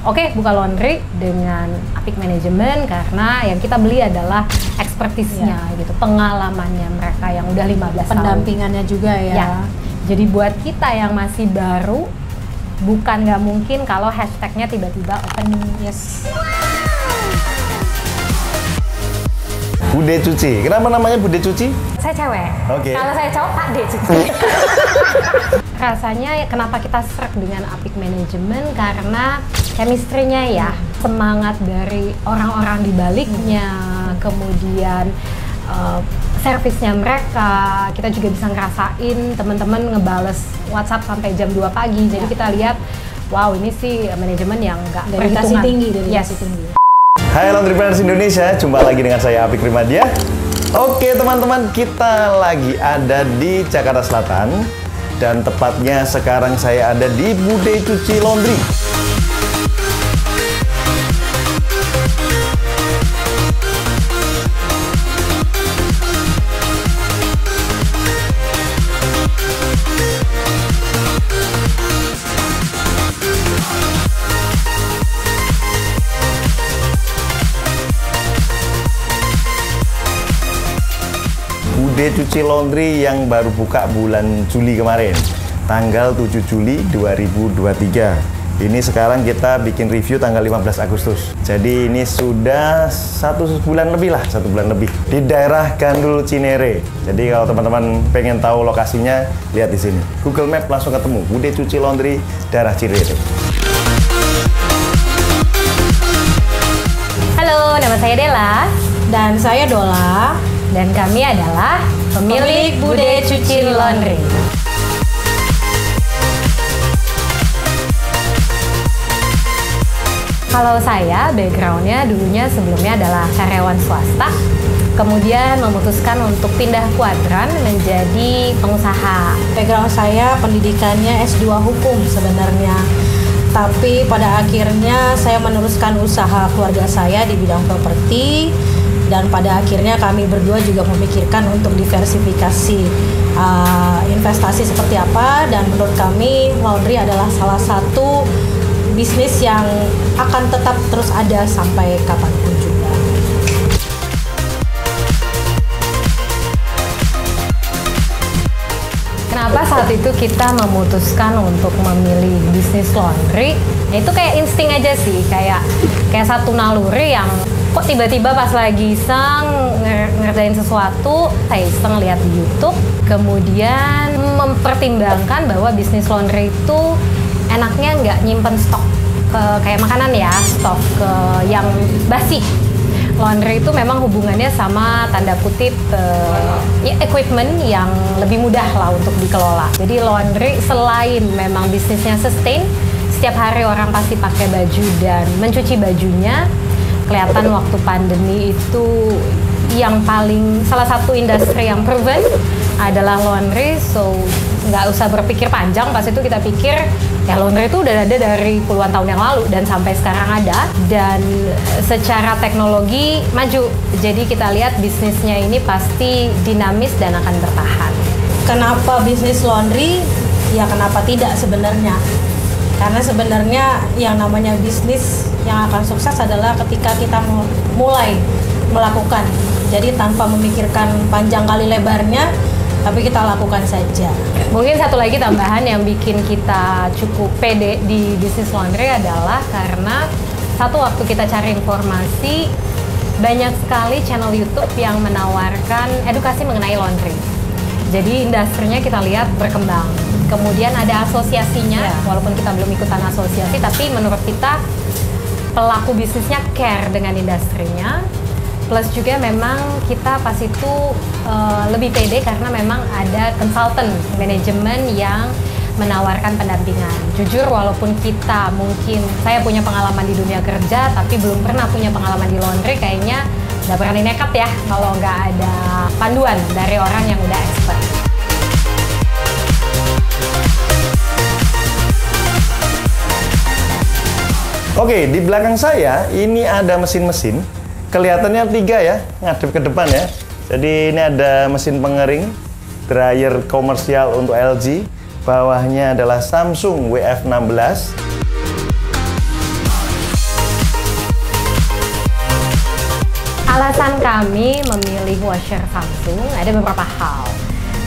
Oke, buka laundry dengan Apik Manajemen karena yang kita beli adalah expertise-nya gitu, pengalamannya mereka yang udah 15 tahun. Pendampingannya juga ya. Jadi buat kita yang masih baru, bukan nggak mungkin kalau hashtagnya tiba-tiba open. Yes. Bude Cuci. Kenapa namanya Bude Cuci? Saya cewek. Oke. Kalau saya cowok, Pak D Cuci. Rasanya kenapa kita serak dengan Apik Manajemen karena chemistry-nya ya, semangat dari orang-orang di baliknya, kemudian servisnya mereka, kita juga bisa ngerasain teman-teman ngebales WhatsApp sampai jam 2 pagi. Jadi kita lihat, wow ini sih manajemen yang nggak Dedikasi tinggi, yes. tinggi. Hai Laundrypreneurs Indonesia, jumpa lagi dengan saya Apik Rimadia. Oke teman-teman, kita lagi ada di Jakarta Selatan dan tepatnya sekarang saya ada di Bude Cuci Laundry. Bude Cuci Laundry yang baru buka bulan Juli kemarin, tanggal 7 Juli 2023. Ini sekarang kita bikin review tanggal 15 Agustus. Jadi ini sudah 1 bulan lebih lah, 1 bulan lebih di daerah Gandul Cinere. Jadi kalau teman-teman pengen tahu lokasinya, lihat di sini. Google Map langsung ketemu Bude Cuci Laundry daerah Cinere. Halo, nama saya Della Dan saya Dola. dan kami adalah pemilik Bude Cuci Laundry. Kalau saya, backgroundnya dulunya sebelumnya adalah karyawan swasta, kemudian memutuskan untuk pindah kuadran menjadi pengusaha. Background saya pendidikannya S2 Hukum sebenarnya. Tapi pada akhirnya saya meneruskan usaha keluarga saya di bidang properti. Dan pada akhirnya kami berdua juga memikirkan untuk diversifikasi investasi seperti apa. Dan menurut kami laundry adalah salah satu bisnis yang akan tetap terus ada sampai kapanpun juga. Kenapa saat itu kita memutuskan untuk memilih bisnis laundry? Itu kayak insting aja sih, kayak satu naluri yang kok tiba-tiba pas lagi iseng ngerjain sesuatu, saya iseng lihat di YouTube, kemudian mempertimbangkan bahwa bisnis laundry itu enaknya nggak nyimpen stok kayak makanan ya, stok yang basi. Laundry itu memang hubungannya sama tanda kutip equipment yang lebih mudah lah untuk dikelola. Jadi laundry selain memang bisnisnya sustain, setiap hari orang pasti pakai baju dan mencuci bajunya. Kelihatan waktu pandemi itu yang paling salah satu industri yang proven adalah laundry, so nggak usah berpikir panjang. Pas itu kita pikir ya laundry itu udah ada dari puluhan tahun yang lalu dan sampai sekarang ada, dan secara teknologi maju. Jadi kita lihat bisnisnya ini pasti dinamis dan akan bertahan. Kenapa bisnis laundry? Ya kenapa tidak sebenarnya? Karena sebenarnya yang namanya bisnis yang akan sukses adalah ketika kita mulai melakukan. Jadi tanpa memikirkan panjang kali lebarnya, tapi kita lakukan saja. Mungkin satu lagi tambahan yang bikin kita cukup pede di bisnis laundry adalah karena satu waktu kita cari informasi, banyak sekali channel YouTube yang menawarkan edukasi mengenai laundry. Jadi industrinya kita lihat berkembang. Kemudian ada asosiasinya, walaupun kita belum ikutan asosiasi, tapi menurut kita pelaku bisnisnya care dengan industrinya. Plus juga memang kita pas itu lebih pede karena memang ada konsultan manajemen yang menawarkan pendampingan. Jujur walaupun kita mungkin, saya punya pengalaman di dunia kerja, tapi belum pernah punya pengalaman di laundry, kayaknya nggak berani nekat ya kalau nggak ada panduan dari orang yang udah expert. Oke, di belakang saya ini ada mesin-mesin. Kelihatannya 3 ya, ngadep ke depan ya. Jadi ini ada mesin pengering, dryer komersial untuk LG. Bawahnya adalah Samsung WF16. Alasan kami memilih washer Samsung ada beberapa hal.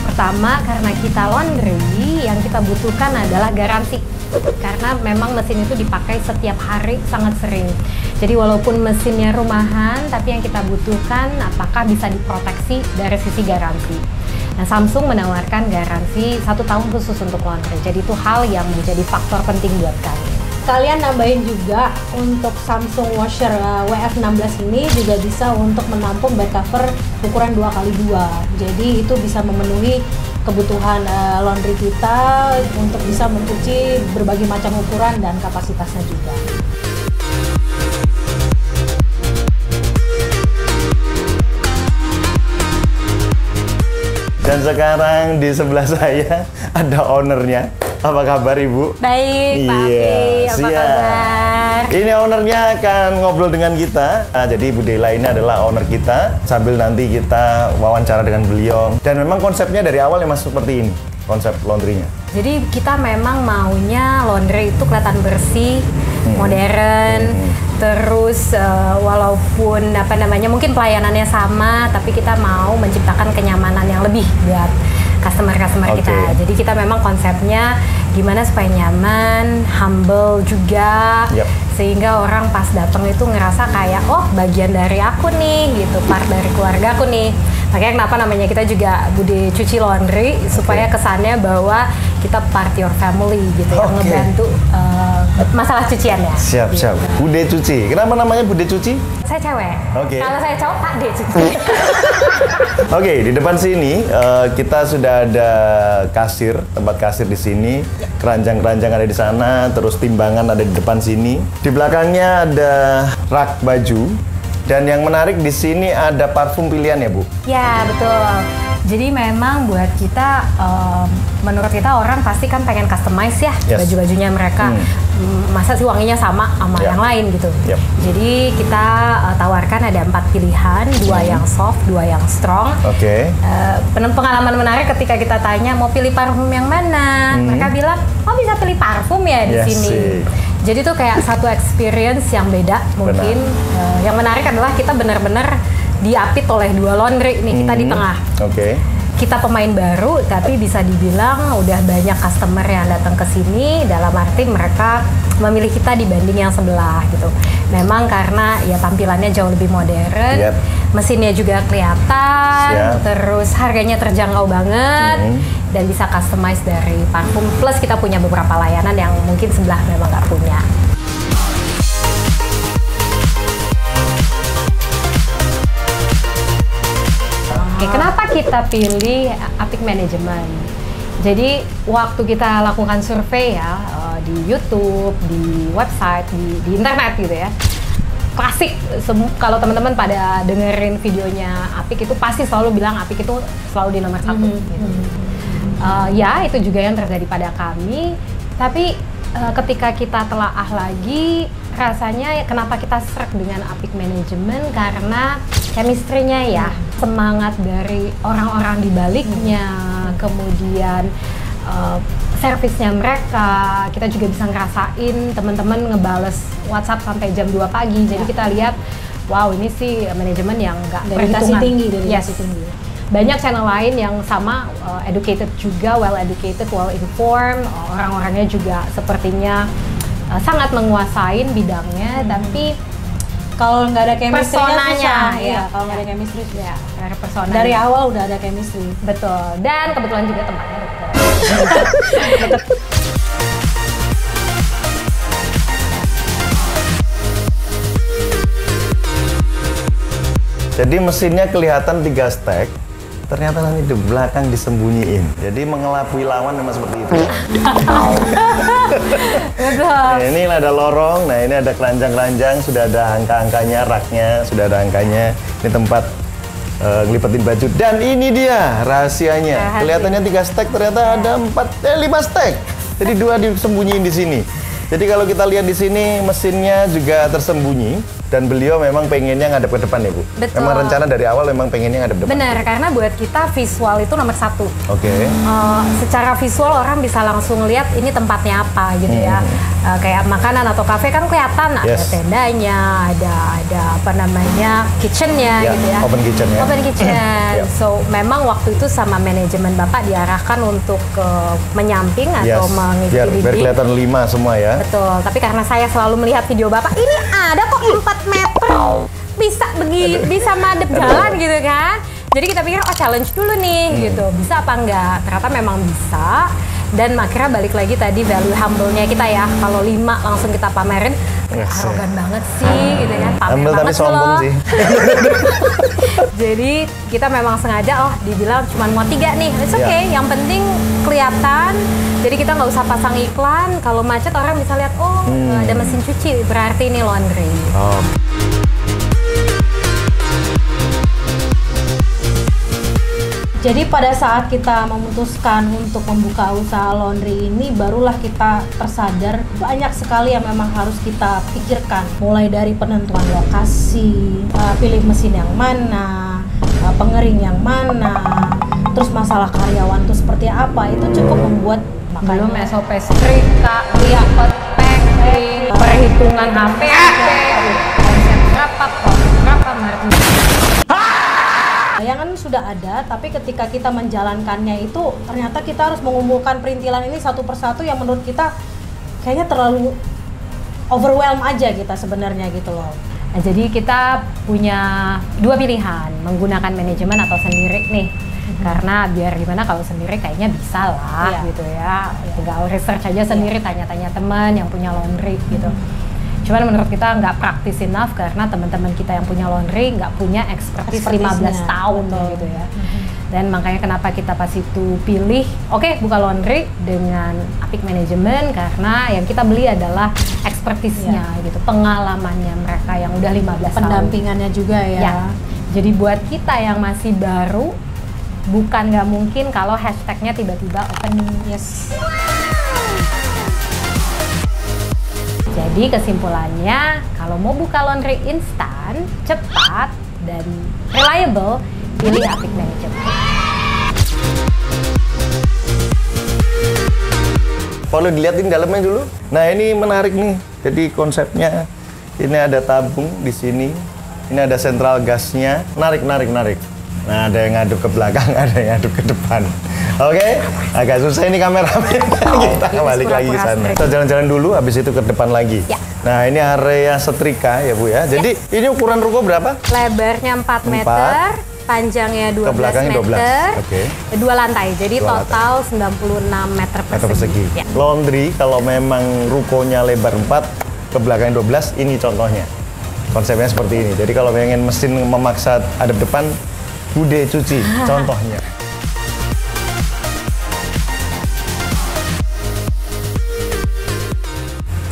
Pertama, karena kita laundry, yang kita butuhkan adalah garansi. Karena memang mesin itu dipakai setiap hari, sangat sering. Jadi walaupun mesinnya rumahan, tapi yang kita butuhkan apakah bisa diproteksi dari sisi garansi. Nah, Samsung menawarkan garansi 1 tahun khusus untuk laundry. Jadi itu hal yang menjadi faktor penting buat kami. Kalian nambahin juga untuk Samsung washer WF16 ini juga bisa untuk menampung back cover ukuran 2x2. Jadi itu bisa memenuhi kebutuhan laundry kita untuk bisa mencuci berbagai macam ukuran dan kapasitasnya juga. Dan sekarang di sebelah saya ada ownernya. Apa kabar Ibu? Baik, Pak Iya, Afi, apa siap. kabar? Ini ownernya akan ngobrol dengan kita. Nah, jadi Bu Dela ini adalah owner kita. Sambil nanti kita wawancara dengan beliau. Dan memang konsepnya dari awal memang seperti ini, konsep laundrynya. Jadi kita memang maunya laundry itu kelihatan bersih, modern, terus walaupun mungkin pelayanannya sama, tapi kita mau menciptakan kenyamanan yang lebih buat customer-customer kita. Jadi kita memang konsepnya gimana supaya nyaman, humble juga, sehingga orang pas datang itu ngerasa kayak oh bagian dari aku nih gitu, part dari keluarga aku nih. Makanya kenapa namanya kita juga Bude Cuci Laundry, supaya kesannya bahwa kita part your family gitu, yang ngebantu masalah cuciannya. Siap, siap. Bude Cuci. Kenapa namanya Bude Cuci? Saya cewek. Kalau saya cowok, Pak De Cuci. Oke, di depan sini kita sudah ada kasir, tempat kasir di sini, keranjang-keranjang ada di sana, terus timbangan ada di depan sini. Di belakangnya ada rak baju, dan yang menarik di sini ada parfum pilihan ya Bu? Ya betul. Jadi memang buat kita, menurut kita orang pasti kan pengen customize ya baju-bajunya mereka. Masa sih wanginya sama yang lain gitu. Jadi kita tawarkan ada 4 pilihan, 2 yang soft, 2 yang strong. Pengalaman menarik ketika kita tanya mau pilih parfum yang mana, mereka bilang, oh bisa pilih parfum ya di sini. Jadi tuh kayak satu experience yang beda mungkin. Yang menarik adalah kita benar-benar diapit oleh 2 laundry nih, kita di tengah. Kita pemain baru, tapi bisa dibilang udah banyak customer yang datang ke sini, dalam arti mereka memilih kita dibanding yang sebelah gitu. Memang karena ya tampilannya jauh lebih modern, mesinnya juga kelihatan, terus harganya terjangkau banget, dan bisa customize dari parfum. Plus kita punya beberapa layanan yang mungkin sebelah memang nggak punya. Kenapa kita pilih Apik Management? Jadi waktu kita lakukan survei ya di YouTube, di website, di internet gitu ya, klasik. Kalau teman-teman pada dengerin videonya Apik itu pasti selalu bilang Apik itu selalu di nomor 1. Gitu. Ya itu juga yang terjadi pada kami. Tapi ketika kita telaah lagi, rasanya kenapa kita srek dengan Apik Management, karena chemistry-nya ya, semangat dari orang-orang di baliknya, kemudian servisnya mereka, kita juga bisa ngerasain teman-teman ngebales WhatsApp sampai jam 2 pagi. Jadi kita lihat, wow ini sih manajemen yang nggak perhitungan. Dedikasi tinggi. Banyak channel lain yang sama, educated juga, well educated, well informed, orang-orangnya juga sepertinya sangat menguasain bidangnya, tapi kalau nggak ada chemistry personanya, kalau nggak ada chemistry persona dari awal udah ada chemistry. Betul, dan kebetulan juga tempatnya dekat. Jadi mesinnya kelihatan 3 stack, ternyata nanti di belakang disembunyiin. Jadi mengelabui lawan memang seperti itu. Nah, ini ada lorong, nah ini ada keranjang-keranjang, sudah ada angka-angkanya, raknya, sudah ada angkanya. Ini tempat ngelipetin baju. Dan ini dia rahasianya. Kelihatannya 3 stack, ternyata ada 5 stack. Jadi 2 disembunyiin di sini. Jadi kalau kita lihat di sini mesinnya juga tersembunyi, dan beliau memang pengennya ngadep ke depan ya Bu? Betul. Memang rencana dari awal memang pengennya ngadep depan? Benar, karena buat kita visual itu nomor 1. Secara visual orang bisa langsung lihat ini tempatnya apa gitu ya. kayak makanan atau kafe kan kelihatan ada tendanya, ada apa namanya kitchennya gitu ya. Open kitchen ya. Open kitchen. So memang waktu itu sama manajemen Bapak diarahkan untuk menyamping atau mengikuti biar kelihatan 5 semua ya. Betul. Tapi karena saya selalu melihat video Bapak, ini ada kok 4 meter bisa madep jalan gitu kan. Jadi kita pikir challenge dulu nih gitu, bisa apa enggak? Ternyata memang bisa. Dan akhirnya balik lagi tadi value humble-nya kita ya. Kalau 5 langsung kita pamerin, arogan banget sih gitu kan. Humble tapi sombong sih. Jadi kita memang sengaja dibilang cuma mau 3 nih. It's okay, yang penting kelihatan. Jadi kita nggak usah pasang iklan. Kalau macet orang bisa lihat ada mesin cuci, berarti ini laundry. Jadi pada saat kita memutuskan untuk membuka usaha laundry ini, barulah kita tersadar banyak sekali yang memang harus kita pikirkan. Mulai dari penentuan lokasi, pilih mesin yang mana, pengering yang mana, terus masalah karyawan itu seperti apa, itu cukup membuat belum SOP setrika, lihat packing, perhitungan HPP, omset berapa, profit berapa, margin. Bayangan sudah ada, tapi ketika kita menjalankannya itu ternyata kita harus mengumpulkan perintilan ini satu persatu yang menurut kita kayaknya terlalu overwhelm aja kita sebenarnya gitu loh. Nah, jadi kita punya 2 pilihan, menggunakan manajemen atau sendiri nih. Karena biar gimana kalau sendiri kayaknya bisa lah gitu ya. Tinggal research aja sendiri, tanya-tanya teman yang punya laundry gitu. Cuman menurut kita nggak praktis enough karena teman-teman kita yang punya laundry nggak punya expertise 15 tahun gitu ya. Dan makanya kenapa kita pas itu pilih, buka laundry dengan Apik Manajemen karena yang kita beli adalah expertise-nya gitu, pengalamannya mereka yang udah 15 tahun. Pendampingannya juga ya. Jadi buat kita yang masih baru, bukan nggak mungkin kalau hashtagnya tiba-tiba opening. Jadi kesimpulannya, kalau mau buka laundry instan, cepat, dan reliable, pilih Apik Manajemen. Perlu dilihatin dalamnya dulu. Nah ini menarik nih. Jadi konsepnya ini ada tabung di sini, ini ada sentral gasnya. Narik. Nah ada yang ngaduk ke belakang, ada yang ngaduk ke depan. Oke, agak susah ini kameramen. Kita balik lagi ke sana. Kita jalan-jalan dulu, habis itu ke depan lagi. Nah ini area setrika ya Bu ya. Jadi ini ukuran ruko berapa? Lebarnya 4 meter, panjangnya 12 meter, 2 lantai. Jadi total 96 meter persegi. Laundry kalau memang rukonya lebar 4, ke belakang 12, ini contohnya. Konsepnya seperti ini. Jadi kalau pengen mesin memaksa hadap depan, bude cuci, contohnya.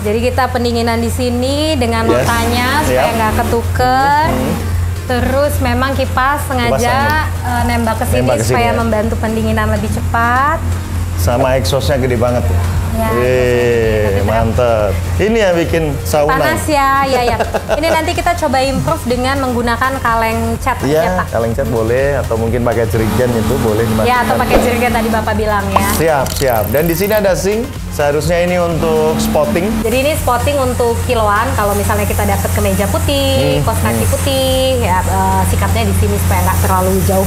Jadi kita pendinginan di sini dengan notanya supaya nggak ketuker. Terus memang kipas sengaja nembak ke sini supaya membantu pendinginan lebih cepat. Sama exhaustnya gede banget ya. Mantep. Ini yang bikin sauna. Panas ya. Ini nanti kita coba improve dengan menggunakan kaleng cat. Iya, kaleng cat boleh atau mungkin pakai jerigen itu boleh. Ya, atau pakai jerigen tadi Bapak bilang ya. Siap. Dan di sini ada sink. Seharusnya ini untuk spotting. Jadi ini spotting untuk kiloan. Kalau misalnya kita dapat kemeja putih, kaos kaki putih, ya sikapnya di sini supaya nggak terlalu jauh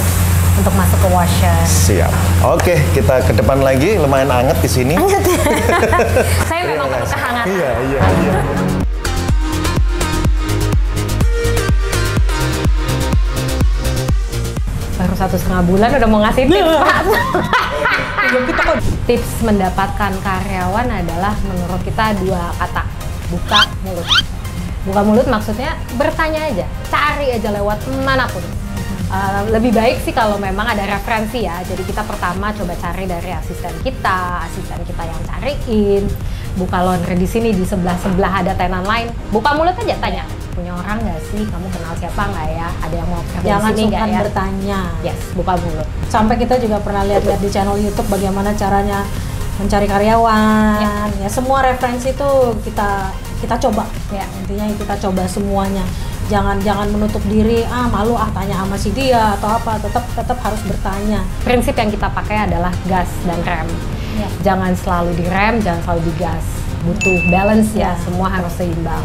untuk masuk ke washer. Siap. Oke, kita ke depan lagi. Lumayan hangat di sini. Saya memang perlu kehangatan. Iya. Baru 1,5 bulan udah mau ngasih tips, Pak. Tips mendapatkan karyawan adalah menurut kita 2 kata, buka mulut. Buka mulut maksudnya bertanya aja, cari aja lewat manapun. Lebih baik sih kalau memang ada referensi ya. Jadi kita pertama coba cari dari asisten kita yang cariin. Buka laundry di sini, di sebelah ada tenan lain. Buka mulut aja, tanya. Punya orang nggak sih? Kamu kenal siapa nggak ya? Ada yang mau kerja di sini nggak ya? Bertanya. Yes, buka mulut. Sampai kita juga pernah lihat-lihat di channel YouTube bagaimana caranya mencari karyawan. Ya semua referensi itu kita coba. Ya intinya kita coba semuanya. Jangan menutup diri, malu tanya sama si dia atau apa, tetap harus bertanya. Prinsip yang kita pakai adalah gas dan rem. Jangan selalu direm, jangan selalu digas. butuh balance ya, semua harus seimbang.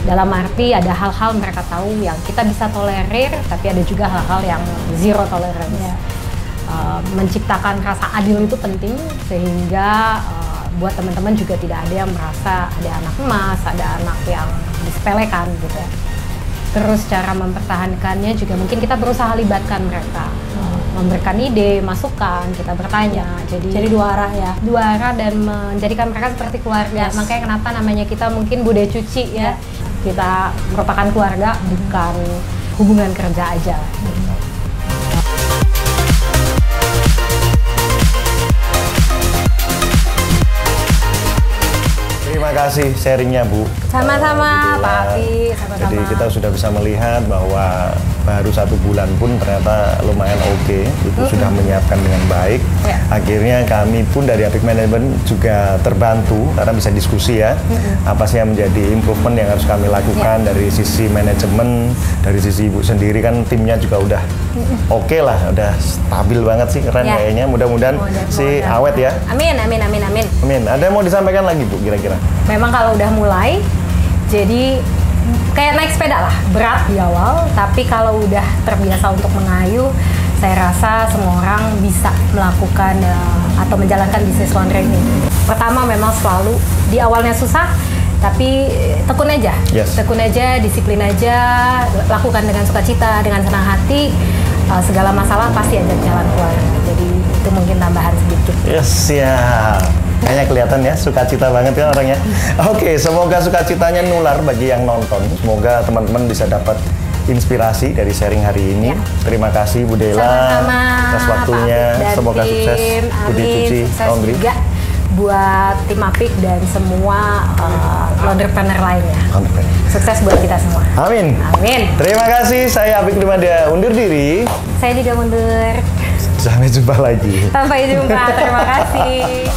Dalam arti ada hal-hal mereka tahu yang kita bisa tolerir, tapi ada juga hal-hal yang zero tolerance. Menciptakan rasa adil itu penting sehingga buat teman-teman juga tidak ada yang merasa ada anak emas, ada anak yang disepelekan gitu ya. Terus cara mempertahankannya juga mungkin kita berusaha libatkan mereka, memberikan ide, masukan, kita bertanya. Jadi dua arah ya. Dua arah dan menjadikan mereka seperti keluarga. Makanya kenapa namanya kita mungkin Bude Cuci ya. Kita merupakan keluarga, bukan hubungan kerja aja. Terima kasih sharingnya Bu. Sama-sama Pak Afi, sama-sama. Jadi kita sudah bisa melihat bahwa baru 1 bulan pun ternyata lumayan oke, itu sudah menyiapkan dengan baik. Akhirnya kami pun dari Apik Management juga terbantu karena bisa diskusi ya, apa sih yang menjadi improvement yang harus kami lakukan dari sisi manajemen, dari sisi Ibu sendiri kan timnya juga udah oke lah, udah stabil banget sih, keren kayaknya. Mudah-mudahan sih awet ya. Amin, amin, amin, amin. Amin. Ada yang mau disampaikan lagi Bu kira-kira? Memang kalau udah mulai, jadi kayak naik sepeda lah, berat di awal, tapi kalau udah terbiasa untuk mengayuh, saya rasa semua orang bisa melakukan atau menjalankan bisnis laundry ini. Pertama memang selalu di awalnya susah, tapi tekun aja, tekun aja, disiplin aja, lakukan dengan sukacita, dengan senang hati, segala masalah pasti ada jalan keluar. Jadi itu mungkin tambahan sedikit. Yes, siap. Kayaknya kelihatan ya, sukacita banget kan orangnya. Oke, semoga sukacitanya nular bagi yang nonton. Semoga teman-teman bisa dapat inspirasi dari sharing hari ini. Terima kasih Bu Dela atas waktunya. Semoga sukses Bude Cuci Laundry. Juga buat tim Apik dan semua laundrypreneur lainnya. Sukses buat kita semua. Amin. Amin. Terima kasih. Saya Apik Dimada undur diri. Saya juga mundur. Sampai jumpa lagi. Sampai jumpa. Terima kasih.